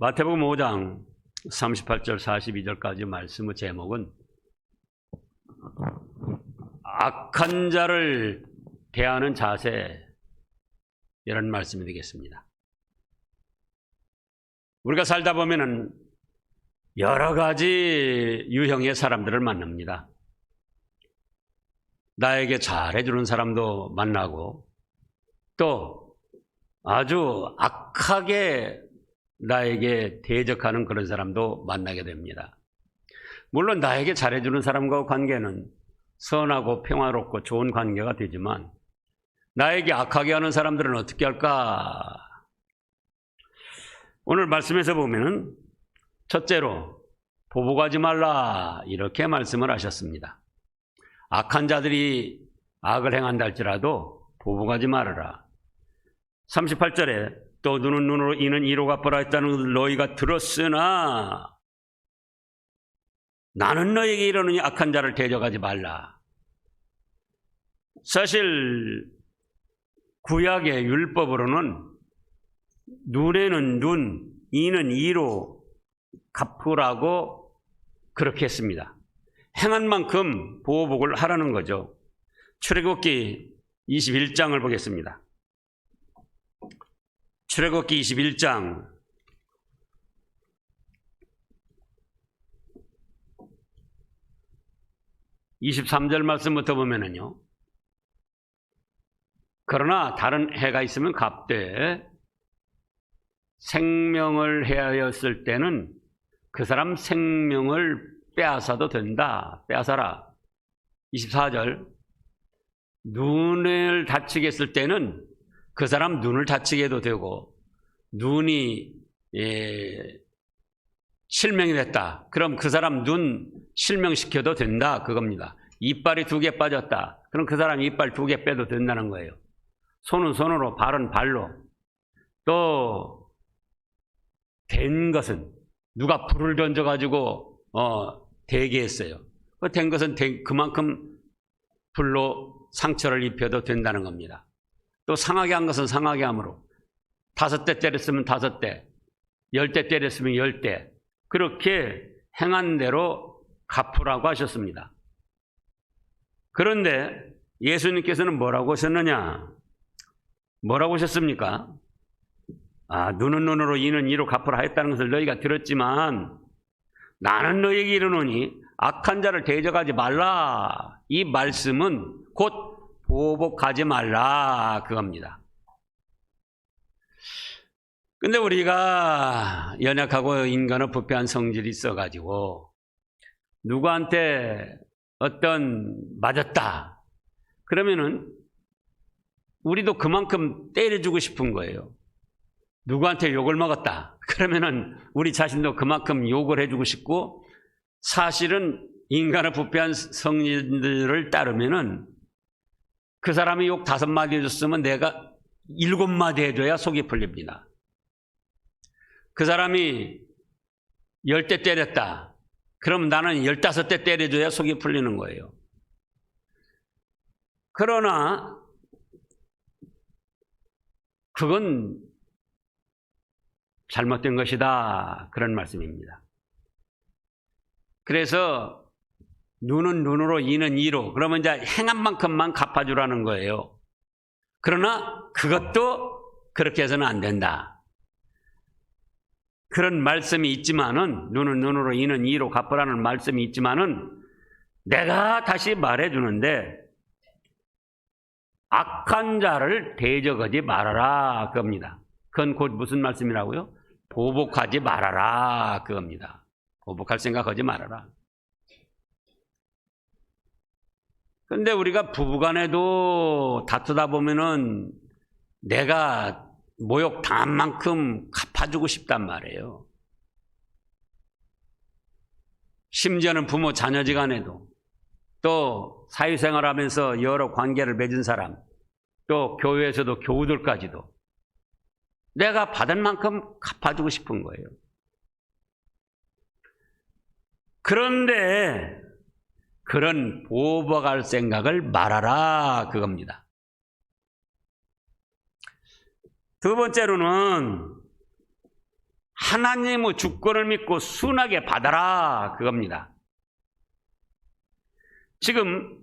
마태복음 5장 38절 42절까지 말씀의 제목은 악한 자를 대하는 자세, 이런 말씀이 되겠습니다. 우리가 살다 보면은 여러 가지 유형의 사람들을 만납니다. 나에게 잘해주는 사람도 만나고, 또 아주 악하게 나에게 대적하는 그런 사람도 만나게 됩니다. 물론 나에게 잘해주는 사람과 관계는 선하고 평화롭고 좋은 관계가 되지만, 나에게 악하게 하는 사람들은 어떻게 할까? 오늘 말씀에서 보면은 첫째로 보복하지 말라, 이렇게 말씀을 하셨습니다. 악한 자들이 악을 행한다 할지라도 보복하지 말아라. 38절에 또 눈은 눈으로 이는 이로 갚으라 했다는 것을 너희가 들었으나 나는 너희에게 이르노니 악한 자를 대적하지 말라. 사실 구약의 율법으로는 눈에는 눈, 이는 이로 갚으라고 그렇게 했습니다. 행한 만큼 보복을 하라는 거죠. 출애굽기 21장을 보겠습니다. 출애굽기 21장 23절 말씀부터 보면은요, 그러나 다른 해가 있으면 갚되 생명을 해하였을 때는 그 사람 생명을 빼앗아도 된다. 빼앗아라. 24절 눈을 다치게 했을 때는 그 사람 눈을 다치게 해도 되고, 눈이 실명이 됐다. 그럼 그 사람 눈 실명시켜도 된다. 그겁니다. 이빨이 2개 빠졌다. 그럼 그 사람 이빨 2개 빼도 된다는 거예요. 손은 손으로, 발은 발로. 또 된 것은 누가 불을 던져가지고 되게 했어요. 된 것은 그만큼 불로 상처를 입혀도 된다는 겁니다. 또 상하게 한 것은 상하게 함으로 5대 때렸으면 5대, 10대 때렸으면 10대, 그렇게 행한 대로 갚으라고 하셨습니다. 그런데 예수님께서는 뭐라고 하셨느냐? 뭐라고 하셨습니까? 눈은 눈으로 이는 이로 갚으라 했다는 것을 너희가 들었지만 나는 너희에게 이르노니 악한 자를 대적하지 말라. 이 말씀은 곧 보복하지 말라, 그겁니다. 근데 우리가 연약하고 인간은 부패한 성질이 있어가지고 누구한테 맞았다 그러면은 우리도 그만큼 때려주고 싶은 거예요. 누구한테 욕을 먹었다 그러면은 우리 자신도 그만큼 욕을 해주고 싶고, 사실은 인간의 부패한 성질들을 따르면은 그 사람이 욕 5마디 해줬으면 내가 7마디 해줘야 속이 풀립니다. 그 사람이 10대 때렸다. 그럼 나는 15대 때려줘야 속이 풀리는 거예요. 그러나 그건 잘못된 것이다, 그런 말씀입니다. 그래서 눈은 눈으로 이는 이로, 그러면 이제 행한 만큼만 갚아주라는 거예요. 그러나 그것도 그렇게 해서는 안 된다. 그런 말씀이 있지만은, 눈은 눈으로 이는 이로 갚으라는 말씀이 있지만은, 내가 다시 말해주는데 악한 자를 대적하지 말아라, 그겁니다. 그건 곧 무슨 말씀이라고요? 보복하지 말아라, 그겁니다. 보복할 생각하지 말아라. 근데 우리가 부부간에도 다투다 보면은 내가 모욕 당한 만큼 갚아주고 싶단 말이에요. 심지어는 부모 자녀지간에도, 또 사회생활하면서 여러 관계를 맺은 사람, 또 교회에서도 교우들까지도 내가 받은 만큼 갚아주고 싶은 거예요. 그런데 그런 보복할 생각을 말아라, 그겁니다. 두 번째로는 하나님의 주권을 믿고 순하게 받아라 그겁니다. 지금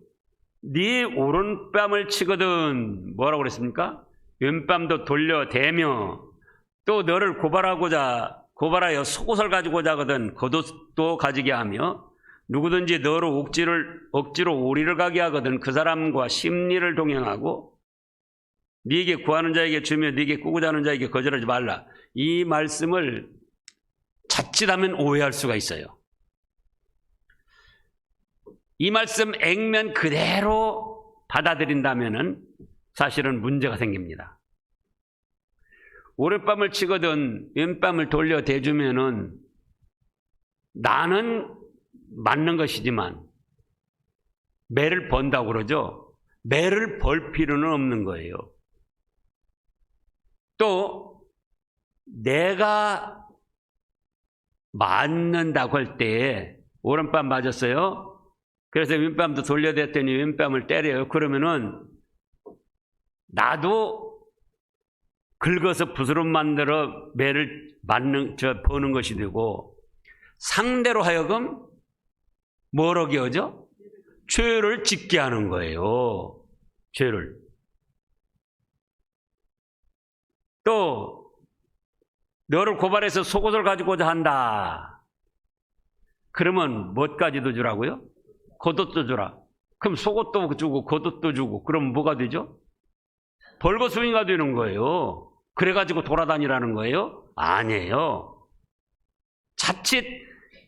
네 오른뺨을 치거든 뭐라고 그랬습니까? 왼뺨도 돌려대며 또 너를 고발하여 속옷을 가지고자 하거든 겉옷도 가지게 하며 누구든지 너로 억지로 오리를 가게 하거든 그 사람과 심리를 동행하고 네게 구하는 자에게 주며 네게 꾸고자 하는 자에게 거절하지 말라. 이 말씀을 자칫하면 오해할 수가 있어요. 이 말씀 액면 그대로 받아들인다면은 사실은 문제가 생깁니다. 오른뺨을 치거든 왼뺨을 돌려 대주면은 나는 맞는 것이지만 매를 번다고 그러죠. 매를 벌 필요는 없는 거예요. 또 내가 맞는다고 할 때 오른뺨 맞았어요. 그래서 왼뺨도 돌려댔더니 왼뺨을 때려요. 그러면은 나도 긁어서 부스럼 만들어 매를 버는 것이 되고 상대로 하여금 뭐라고 하죠? 죄를 짓게 하는 거예요. 죄를. 또 너를 고발해서 속옷을 가지고자 한다. 그러면 뭐까지도 주라고요? 겉옷도 주라. 그럼 속옷도 주고 겉옷도 주고 그럼 뭐가 되죠? 벌거숭이가 되는 거예요. 그래가지고 돌아다니라는 거예요? 아니에요. 자칫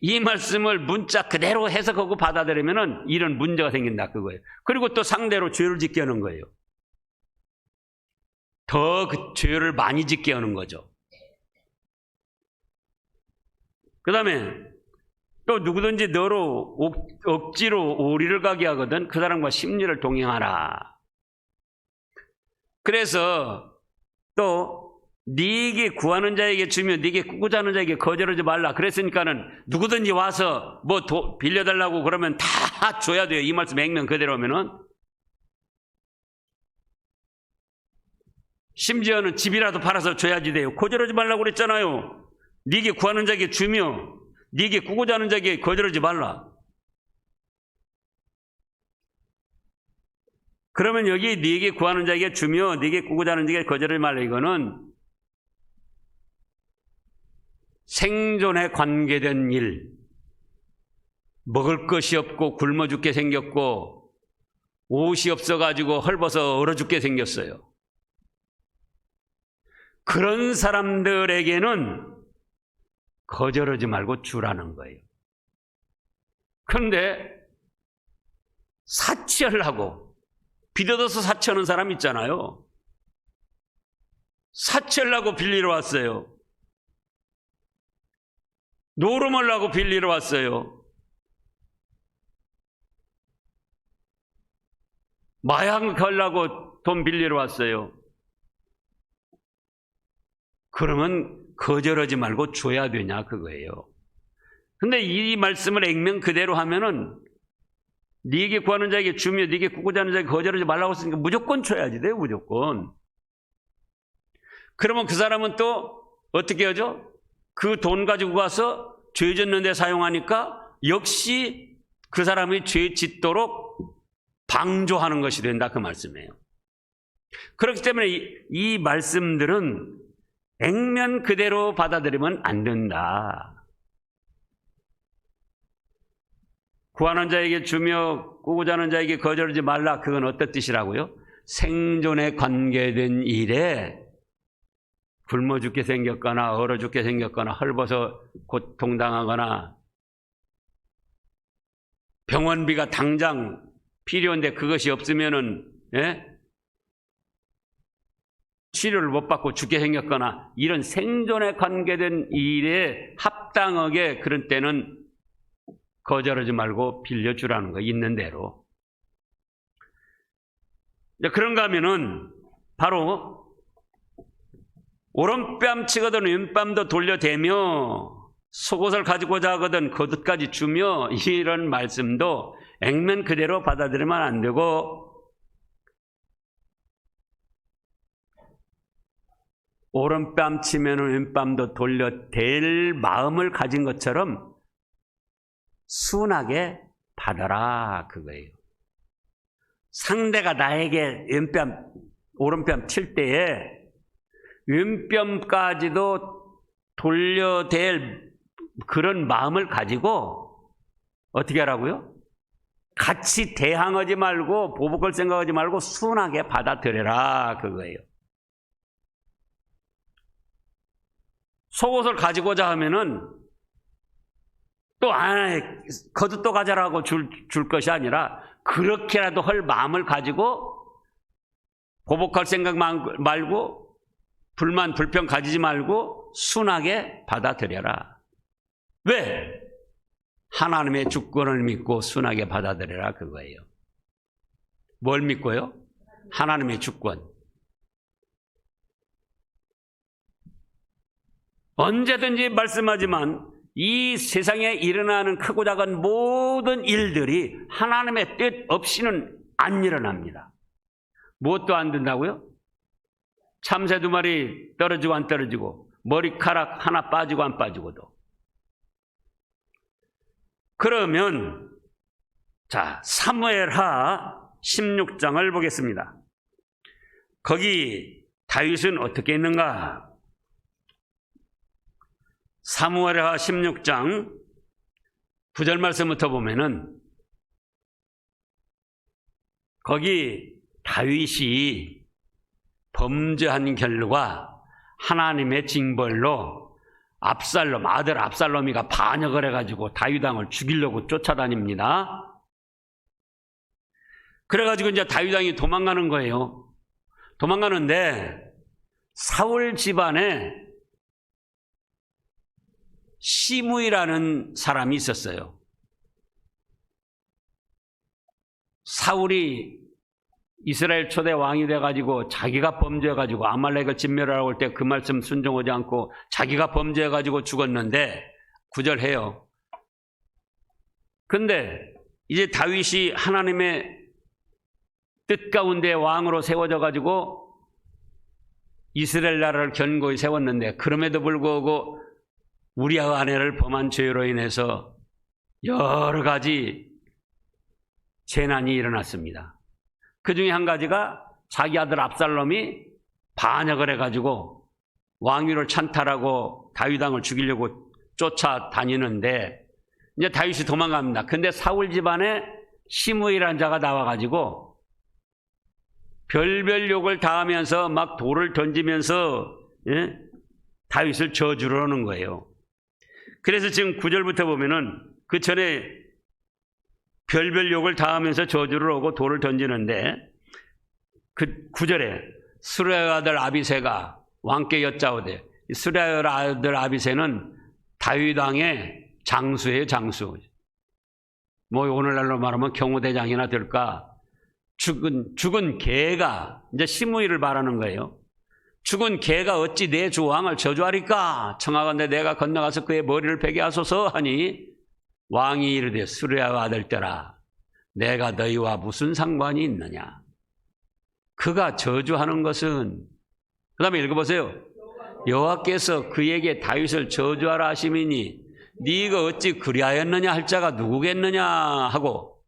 이 말씀을 문자 그대로 해석하고 받아들이면은 이런 문제가 생긴다 그거예요. 그리고 또 상대로 죄를 짓게 하는 거예요. 더 그 죄를 많이 짓게 하는 거죠. 그 다음에 또 누구든지 너로 억지로 오리를 가게 하거든 그 사람과 심리를 동행하라. 그래서 또 네게 구하는 자에게 주며 네게 꾸고자 하는 자에게 거절하지 말라. 그랬으니까는 누구든지 와서 뭐 빌려달라고 그러면 다 줘야 돼요. 이 말씀 액면 그대로 하면은. 심지어는 집이라도 팔아서 줘야지 돼요. 거절하지 말라고 그랬잖아요. 네게 구하는 자에게 주며 네게 꾸고자 하는 자에게 거절하지 말라. 그러면 여기 네게 구하는 자에게 주며 네게 꾸고자 하는 자에게 거절하지 말라. 이거는 생존에 관계된 일, 먹을 것이 없고 굶어 죽게 생겼고 옷이 없어가지고 헐벗어 얼어 죽게 생겼어요. 그런 사람들에게는 거절하지 말고 주라는 거예요. 그런데 사치하려고 빚어서 사치하는 사람 있잖아요. 사치하려고 빌리러 왔어요. 노름하려고 빌리러 왔어요. 마약 하려고 돈 빌리러 왔어요. 그러면 거절하지 말고 줘야 되냐 그거예요. 근데 이 말씀을 액면 그대로 하면은 네게 구하는 자에게 주며 네게 꾸고자 하는 자에게 거절하지 말라고 했으니까 무조건 줘야지 돼요. 무조건. 그러면 그 사람은 또 어떻게 하죠? 그 돈 가지고 가서 죄 짓는 데 사용하니까 역시 그 사람이 죄 짓도록 방조하는 것이 된다 그 말씀이에요. 그렇기 때문에 이 말씀들은 액면 그대로 받아들이면 안 된다. 구하는 자에게 주며 꾸고자 하는 자에게 거절하지 말라. 그건 어떤 뜻이라고요? 생존에 관계된 일에 굶어 죽게 생겼거나 얼어 죽게 생겼거나 헐벗어 고통당하거나 병원비가 당장 필요한데 그것이 없으면은 치료를 못 받고 죽게 생겼거나 이런 생존에 관계된 일에 합당하게 그런 때는 거절하지 말고 빌려주라는 거 있는 대로. 그런가 하면은 바로 오른뺨 치거든 왼뺨도 돌려대며 속옷을 가지고자 하거든 겉옷까지 주며 이런 말씀도 액면 그대로 받아들이면 안 되고 오른뺨 치면 왼뺨도 돌려댈 마음을 가진 것처럼 순하게 받아라 그거예요. 상대가 나에게 오른뺨 칠 때에 왼뺨까지도 돌려댈 그런 마음을 가지고 어떻게 하라고요? 같이 대항하지 말고 보복할 생각하지 말고 순하게 받아들여라 그거예요. 속옷을 가지고자 하면은 또 거두 또 가자라고 줄 것이 아니라 그렇게라도 할 마음을 가지고 보복할 생각 말고 불만 불평 가지지 말고 순하게 받아들여라. 왜? 하나님의 주권을 믿고 순하게 받아들여라 그거예요. 뭘 믿고요? 하나님의 주권. 언제든지 말씀하지만 이 세상에 일어나는 크고 작은 모든 일들이 하나님의 뜻 없이는 안 일어납니다. 무엇도 안 된다고요? 참새 2마리 떨어지고 안 떨어지고 머리카락 하나 빠지고 안 빠지고도. 그러면 자, 사무엘하 16장을 보겠습니다. 거기 다윗은 어떻게 있는가? 사무엘하 16장 9절 말씀부터 보면은 거기 다윗이 범죄한 결과 하나님의 징벌로 아들 압살롬이가 반역을 해가지고 다윗 왕을 죽이려고 쫓아다닙니다. 그래가지고 이제 다윗 왕이 도망가는 거예요. 도망가는데 사울 집안에 시므이라는 사람이 있었어요. 사울이 이스라엘 초대 왕이 돼가지고 자기가 범죄해가지고 아말렉을 진멸하라고 할 때 그 말씀 순종하지 않고 자기가 범죄해가지고 죽었는데 구절해요. 근데 이제 다윗이 하나님의 뜻 가운데 왕으로 세워져가지고 이스라엘 나라를 견고히 세웠는데 그럼에도 불구하고 우리아 아내를 범한 죄로 인해서 여러 가지 재난이 일어났습니다. 그 중에 한 가지가 자기 아들 압살롬이 반역을 해가지고 왕위를 찬탈하고 다윗 왕을 죽이려고 쫓아다니는데 이제 다윗이 도망갑니다. 근데 사울 집안에 시므이라는 자가 나와가지고 별별 욕을 다 하면서 막 돌을 던지면서 다윗을 저주를 하는 거예요. 그래서 지금 9절부터 보면은 그 전에 별별 욕을 다 하면서 저주를 하고 돌을 던지는데 그 9절에 스루야의 아들 아비새가 왕께 여짜오되, 스루야의 아들 아비새는 다윗 왕의 장수예요, 장수. 뭐 오늘날로 말하면 경호대장이나 될까. 죽은 개가, 이제 시므이를 말하는 거예요. 죽은 개가 어찌 내 주 왕을 저주하리까? 청하건대 내가 건너가서 그의 머리를 베게 하소서 하니 왕이 이르되 스루야의 아들들아, 내가 너희와 무슨 상관이 있느냐? 그가 저주하는 것은, 그 다음에 읽어보세요. 여호와께서 그에게 다윗을 저주하라 하심이니 네가 어찌 그리하였느냐 할 자가 누구겠느냐 하고,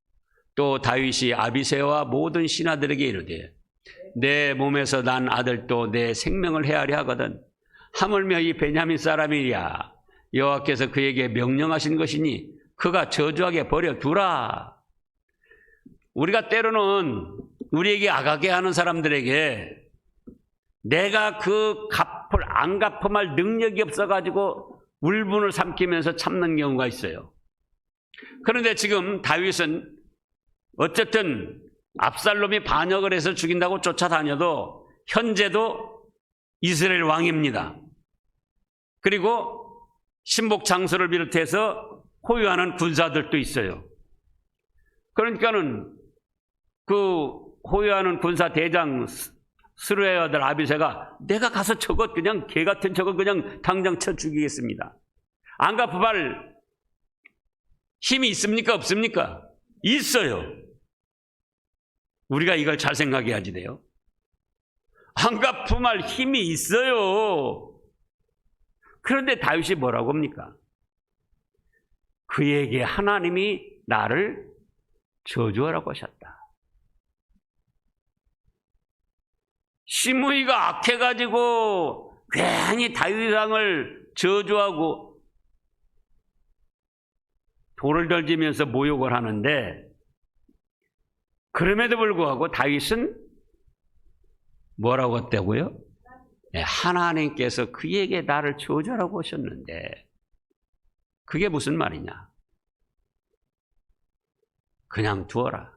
또 다윗이 아비새와 모든 신하들에게 이르되 내 몸에서 난 아들도 내 생명을 헤아려 하거든 하물며 이 베냐민 사람이랴 여호와께서 그에게 명령하신 것이니 그가 저주하게 버려두라. 우리가 때로는 우리에게 악하게 하는 사람들에게 내가 그 안 갚음할 능력이 없어가지고 울분을 삼키면서 참는 경우가 있어요. 그런데 지금 다윗은 어쨌든 압살롬이 반역을 해서 죽인다고 쫓아다녀도 현재도 이스라엘 왕입니다. 그리고 신복 장수를 비롯해서 호위하는 군사들도 있어요. 그러니까는 그 호위하는 군사 대장 스루야의 아들 아비새가 내가 가서 저것 그냥 개 같은 저것 그냥 당장 쳐 죽이겠습니다. 안 갚을 힘이 있습니까? 없습니까? 있어요. 우리가 이걸 잘 생각해야지 돼요. 안 갚음할 힘이 있어요. 그런데 다윗이 뭐라고 합니까? 그에게 하나님이 나를 저주하라고 하셨다. 시므이가 악해가지고 괜히 다윗 왕을 저주하고 돌을 던지면서 모욕을 하는데, 그럼에도 불구하고 다윗은 뭐라고 했다고요? 네, 하나님께서 그에게 나를 저주하라고 하셨는데 그게 무슨 말이냐? 그냥 두어라.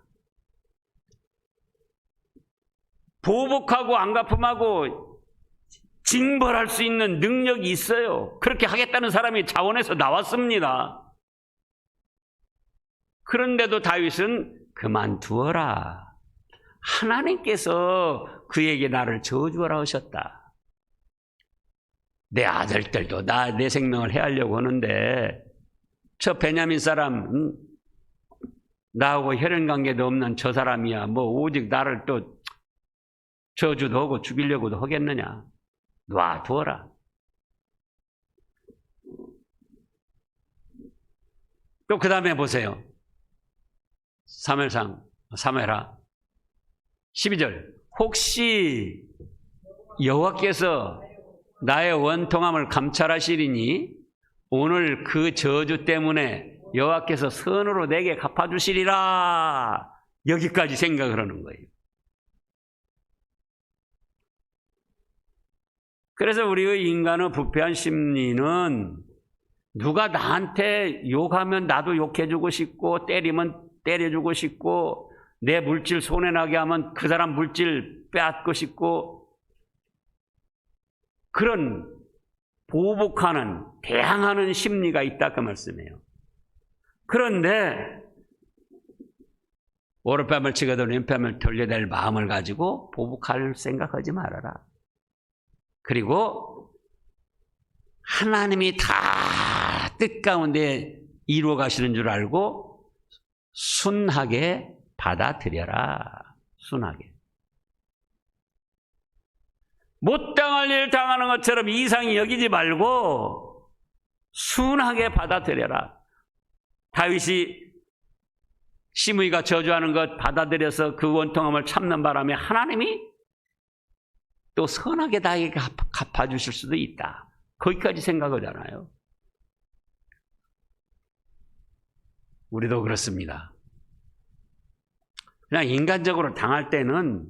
보복하고 안갚음하고 징벌할 수 있는 능력이 있어요. 그렇게 하겠다는 사람이 자원에서 나왔습니다. 그런데도 다윗은 그만두어라. 하나님께서 그에게 나를 저주하라 하셨다. 내 아들들도 내 생명을 해하려고 하는데 저 베냐민 사람, 나하고 혈연관계도 없는 저 사람이야 뭐 오직 나를 또 저주도 하고 죽이려고도 하겠느냐. 놔두어라. 또 그 다음에 보세요. 사무엘하 12절. 혹시 여호와께서 나의 원통함을 감찰하시리니 오늘 그 저주 때문에 여호와께서 선으로 내게 갚아주시리라. 여기까지 생각을 하는 거예요. 그래서 우리의 인간의 부패한 심리는 누가 나한테 욕하면 나도 욕해주고 싶고 때리면 때려주고 싶고 내 물질 손해나게 하면 그 사람 물질 빼앗고 싶고 그런 보복하는 대항하는 심리가 있다 그 말씀이에요. 그런데 오른뺨을 치거든 왼뺨을 돌려댈 마음을 가지고 보복할 생각하지 말아라. 그리고 하나님이 다 뜻 가운데 이루어 가시는 줄 알고 순하게 받아들여라. 순하게. 못 당할 일 당하는 것처럼 이상히 여기지 말고 순하게 받아들여라. 다윗이 시므이가 저주하는 것 받아들여서 그 원통함을 참는 바람에 하나님이 또 선하게 나에게 갚아주실 수도 있다. 거기까지 생각하잖아요. 우리도 그렇습니다. 그냥 인간적으로 당할 때는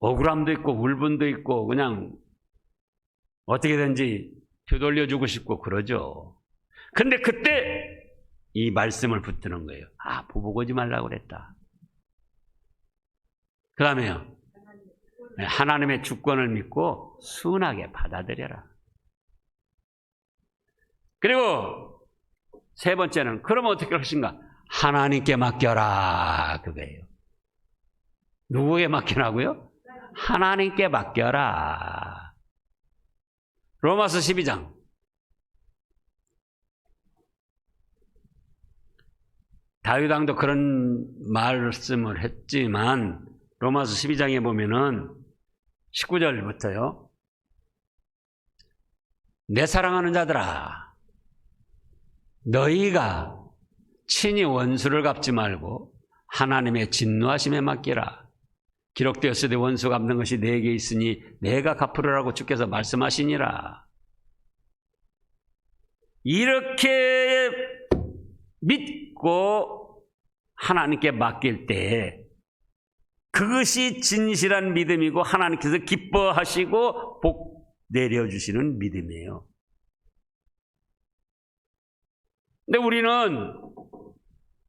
억울함도 있고 울분도 있고 그냥 어떻게든지 되돌려주고 싶고 그러죠. 근데 그때 이 말씀을 붙드는 거예요. 아, 보복 오지 말라고 그랬다. 그 다음에요. 하나님의 주권을 믿고 순하게 받아들여라. 그리고 세 번째는 그러면 어떻게 하신가? 하나님께 맡겨라. 그거예요. 누구에게 맡기라고요? 하나님께 맡겨라. 로마서 12장. 다윗 왕도 그런 말씀을 했지만 로마서 12장에 보면은 19절부터요. 내 사랑하는 자들아, 너희가 친히 원수를 갚지 말고 하나님의 진노하심에 맡기라. 기록되었으되 원수 갚는 것이 내게 있으니 내가 갚으리라고 주께서 말씀하시니라. 이렇게 믿고 하나님께 맡길 때 그것이 진실한 믿음이고 하나님께서 기뻐하시고 복 내려주시는 믿음이에요. 근데 우리는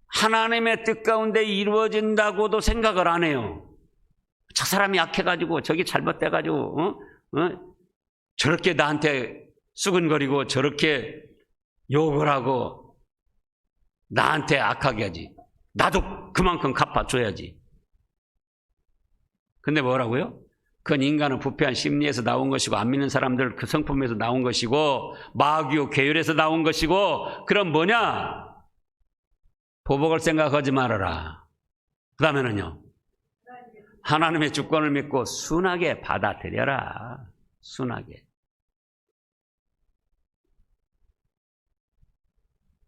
하나님의 뜻 가운데 이루어진다고도 생각을 안 해요. 저 사람이 약해가지고 저기 잘못돼가지고 저렇게 나한테 수근거리고 저렇게 욕을 하고 나한테 악하게 하지. 나도 그만큼 갚아줘야지. 근데 뭐라고요? 그건 인간은 부패한 심리에서 나온 것이고 안 믿는 사람들 그 성품에서 나온 것이고 마귀요 계율에서 나온 것이고 그럼 뭐냐? 보복을 생각하지 말아라. 그 다음에는요. 하나님의 주권을 믿고 순하게 받아들여라. 순하게.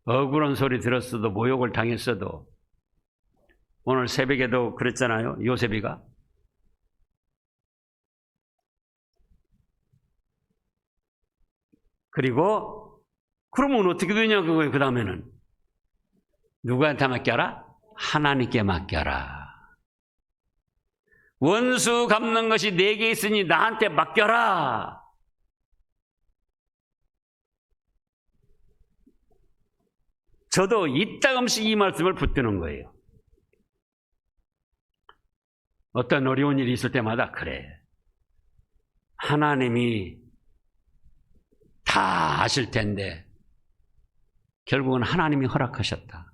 억울한 소리 들었어도 모욕을 당했어도 오늘 새벽에도 그랬잖아요. 요셉이가. 그리고 그러면 어떻게 되냐 그거예요. 그 다음에는 누구한테 맡겨라? 하나님께 맡겨라. 원수 갚는 것이 내게 있으니 나한테 맡겨라. 저도 이따금씩 이 말씀을 붙드는 거예요. 어떤 어려운 일이 있을 때마다 그래. 하나님이 다 아실 텐데 결국은 하나님이 허락하셨다.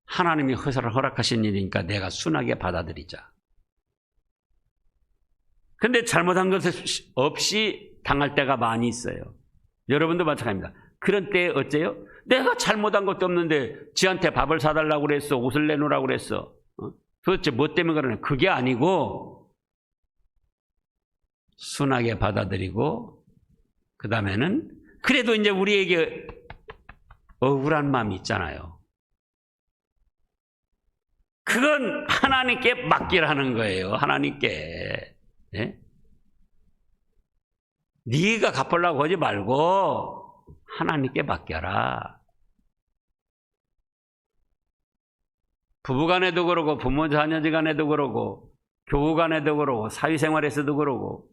하나님이 허락하신 일이니까 내가 순하게 받아들이자. 근데 잘못한 것 없이 당할 때가 많이 있어요. 여러분도 마찬가지입니다. 그런 때 어째요? 내가 잘못한 것도 없는데 지한테 밥을 사달라고 그랬어. 옷을 내놓으라고 그랬어. 도대체 뭐 때문에 그러냐. 그게 아니고 순하게 받아들이고 그 다음에는 그래도 이제 우리에게 억울한 마음이 있잖아요. 그건 하나님께 맡기라는 거예요. 하나님께. 네? 네가 갚으려고 하지 말고 하나님께 맡겨라. 부부간에도 그러고 부모 자녀간에도 그러고 교우간에도 그러고 사회생활에서도 그러고.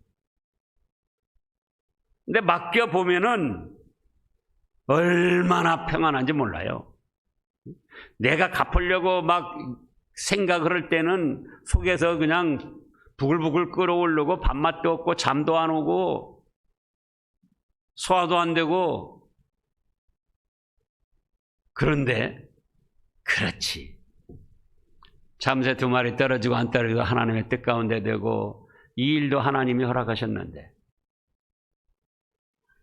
근데 맡겨보면은 얼마나 평안한지 몰라요. 내가 갚으려고 막 생각을 할 때는 속에서 그냥 부글부글 끓어오르고 밥맛도 없고 잠도 안 오고 소화도 안 되고. 그런데 그렇지. 참새 2마리 떨어지고 안 떨어지고 하나님의 뜻 가운데 되고 이 일도 하나님이 허락하셨는데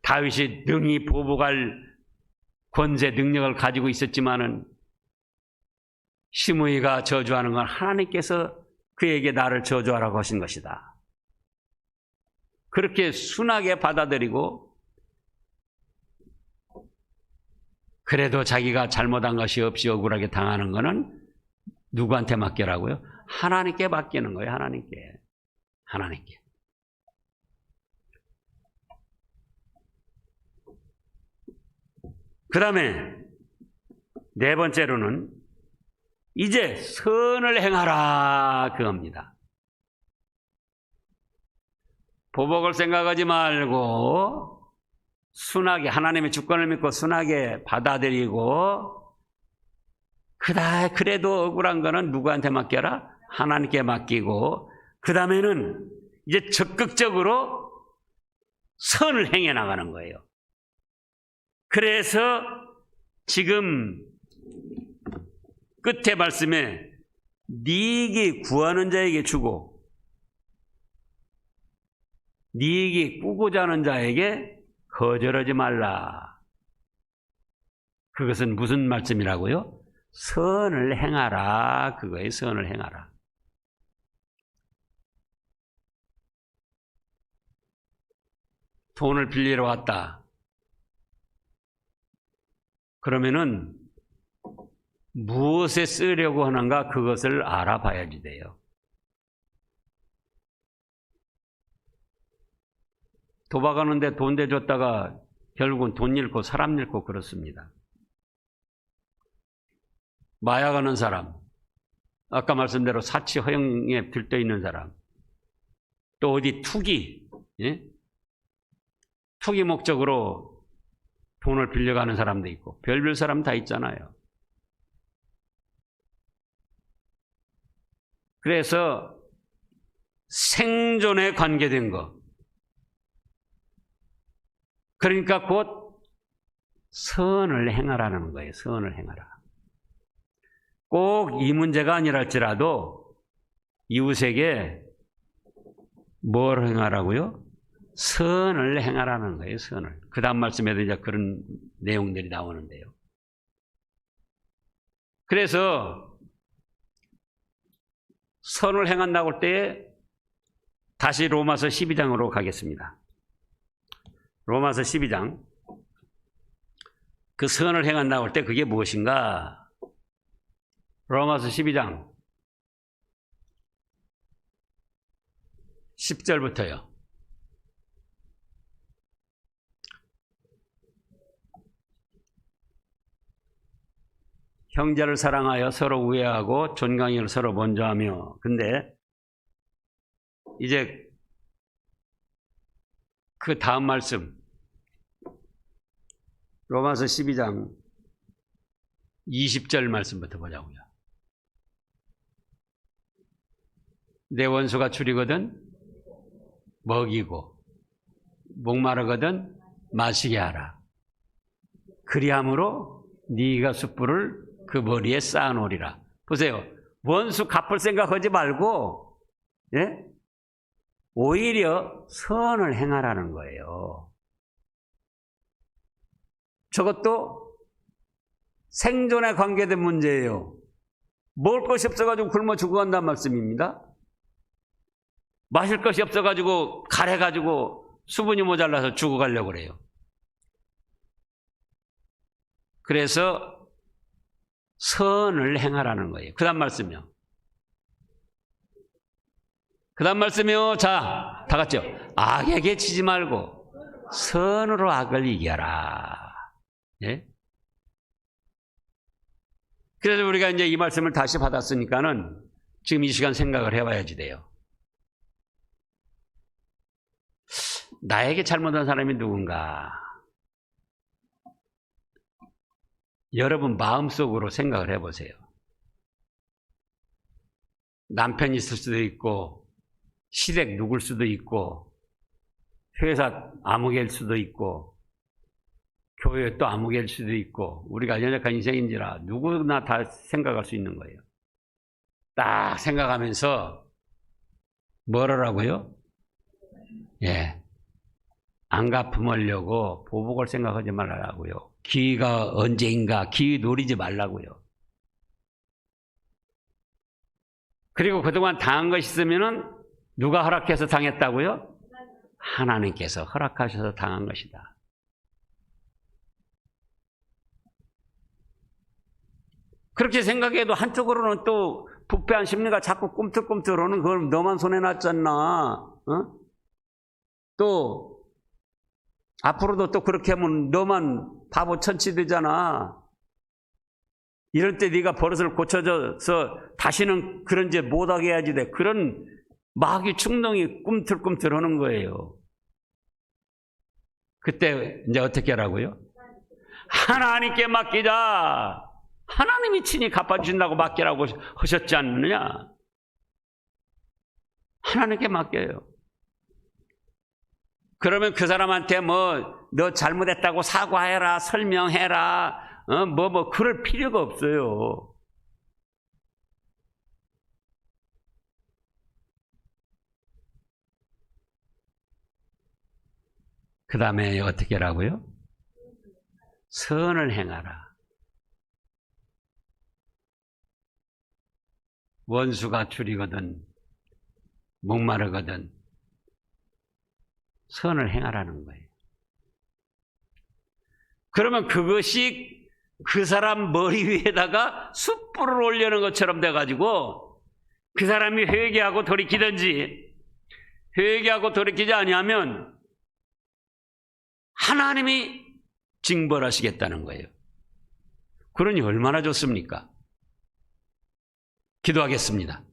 다윗이 능히 보복할 권세 능력을 가지고 있었지만은 시므이가 저주하는 건 하나님께서 그에게 나를 저주하라고 하신 것이다. 그렇게 순하게 받아들이고 그래도 자기가 잘못한 것이 없이 억울하게 당하는 것은 누구한테 맡기라고요? 하나님께 맡기는 거예요. 하나님께. 하나님께. 그 다음에 4번째로는 이제 선을 행하라 그겁니다. 보복을 생각하지 말고 순하게 하나님의 주권을 믿고 순하게 받아들이고 그래도 억울한 거는 누구한테 맡겨라? 하나님께 맡기고 그 다음에는 이제 적극적으로 선을 행해 나가는 거예요. 그래서 지금 끝에 말씀에 네게 구하는 자에게 주고 네게 꾸고자 하는 자에게 거절하지 말라. 그것은 무슨 말씀이라고요? 선을 행하라. 그거에 선을 행하라. 돈을 빌리러 왔다. 그러면은 무엇에 쓰려고 하는가 그것을 알아봐야지 돼요. 도박하는데 돈 대줬다가 결국은 돈 잃고 사람 잃고 그렇습니다. 마약하는 사람, 아까 말씀대로 사치 허용에 들떠 있는 사람, 또 어디 투기, 예? 투기 목적으로 돈을 빌려가는 사람도 있고 별별 사람 다 있잖아요. 그래서 생존에 관계된 거, 그러니까 곧 선을 행하라는 거예요. 선을 행하라. 꼭 이 문제가 아니랄지라도 이웃에게 뭘 행하라고요? 선을 행하라는 거예요. 선을. 그 다음 말씀에도 이제 그런 내용들이 나오는데요. 그래서 선을 행한다고 할 때에 다시 로마서 12장으로 가겠습니다. 로마서 12장. 그 선을 행한다고 할 때 그게 무엇인가? 로마서 12장 10절부터요. 형제를 사랑하여 서로 우애하고 존경을 서로 먼저 하며. 근데 이제 그 다음 말씀 로마서 12장 20절 말씀부터 보자고요. 내 원수가 줄이거든 먹이고 목마르거든 마시게 하라. 그리함으로 네가 숯불을 그 머리에 쌓아놓으리라. 보세요. 원수 갚을 생각하지 말고 예? 오히려 선을 행하라는 거예요. 저것도 생존에 관계된 문제예요. 먹을 것이 없어가지고 굶어 죽어간다는 말씀입니다. 마실 것이 없어가지고 가래가지고 수분이 모자라서 죽어가려고 그래요. 그래서 선을 행하라는 거예요. 그 다음 말씀이요. 그 다음 말씀이요. 자, 다 같이요. 악에게 지지 말고 선으로 악을 이겨라. 예? 그래서 우리가 이제 이 말씀을 다시 받았으니까는 지금 이 시간 생각을 해봐야지 돼요. 나에게 잘못한 사람이 누군가? 여러분 마음속으로 생각을 해보세요. 남편이 있을 수도 있고 시댁 누굴 수도 있고 회사 아무개일 수도 있고 교회 또 아무개일 수도 있고 우리가 연약한 인생인지라 누구나 다 생각할 수 있는 거예요. 딱 생각하면서 뭐라고요? 예, 안 갚으려고 보복을 생각하지 말라고요. 기회가 언제인가 기회 노리지 말라고요. 그리고 그동안 당한 것이 있으면은 누가 허락해서 당했다고요? 하나님께서 허락하셔서 당한 것이다. 그렇게 생각해도 한쪽으로는 또 부패한 심리가 자꾸 꿈틀꿈틀 오는 그걸 너만 손에 놨잖아. 어? 또 앞으로도 또 그렇게 하면 너만 바보 천치 되잖아. 이럴 때 네가 버릇을 고쳐줘서 다시는 그런 짓 못하게 해야지 돼. 그런 마귀 충동이 꿈틀꿈틀 하는 거예요. 그때 이제 어떻게 하라고요? 하나님께 맡기자. 하나님이 친히 갚아주신다고 맡기라고 하셨지 않느냐? 하나님께 맡겨요. 그러면 그 사람한테 너 잘못했다고 사과해라, 설명해라, 그럴 필요가 없어요. 그 다음에 어떻게 하라고요? 선을 행하라. 원수가 줄이거든 목마르거든 선을 행하라는 거예요. 그러면 그것이 그 사람 머리 위에다가 숯불을 올리는 것처럼 돼가지고 그 사람이 회개하고 돌이키든지 회개하고 돌이키지 아니하면 하나님이 징벌하시겠다는 거예요. 그러니 얼마나 좋습니까? 기도하겠습니다.